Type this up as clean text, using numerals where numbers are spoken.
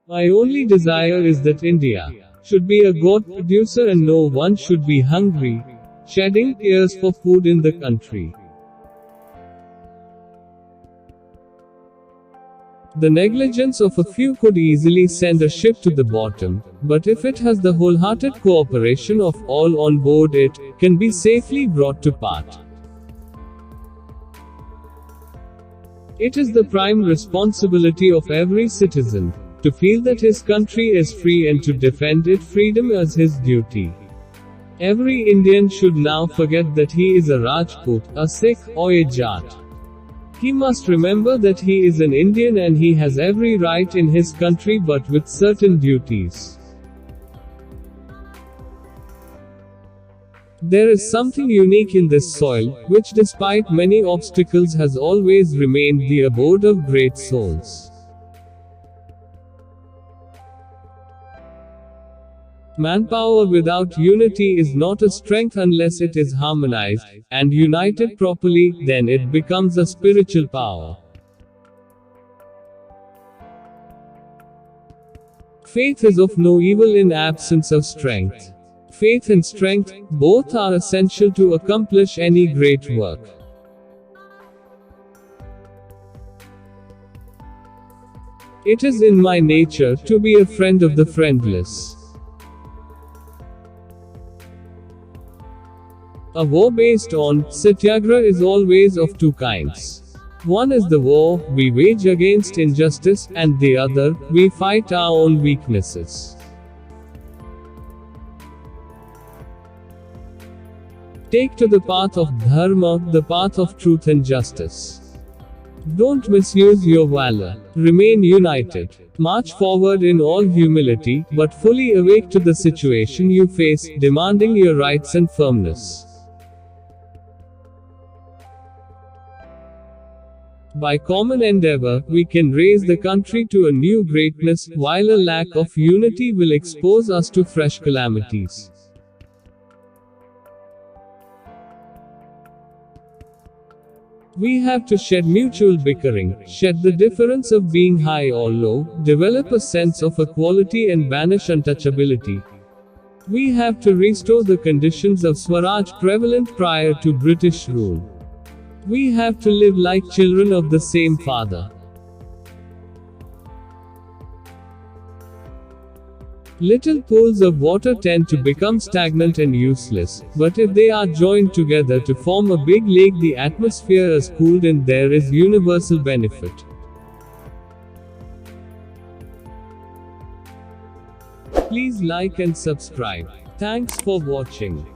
My only desire is that India should be a God producer and no one should be hungry, shedding tears for food in the country. The negligence of a few could easily send a ship to the bottom, but if it has the wholehearted cooperation of all on board, it can be safely brought to part. It is the prime responsibility of every citizen to feel that his country is free and to defend its freedom as his duty. Every Indian should now forget that he is a Rajput, a Sikh, or a Jat. He must remember that he is an Indian and he has every right in his country, but with certain duties. There is something unique in this soil, which despite many obstacles has always remained the abode of great souls. Manpower without unity is not a strength unless it is harmonized and united properly, then it becomes a spiritual power. Faith is of no evil in absence of strength. Faith and strength, both are essential to accomplish any great work. It is in my nature to be a friend of the friendless. A war based on satyagraha is always of two kinds. One is the war we wage against injustice, and the other, we fight our own weaknesses. Take to the path of dharma, the path of truth and justice. Don't misuse your valor. Remain united. March forward in all humility, but fully awake to the situation you face, demanding your rights and firmness. By common endeavor, we can raise the country to a new greatness, while a lack of unity will expose us to fresh calamities. We have to shed mutual bickering, shed the difference of being high or low, develop a sense of equality and banish untouchability. We have to restore the conditions of Swaraj prevalent prior to British rule. We have to live like children of the same Father. Little pools of water tend to become stagnant and useless, but if they are joined together to form a big lake, the atmosphere is cooled and there is universal benefit. Please like and subscribe. Thanks for watching.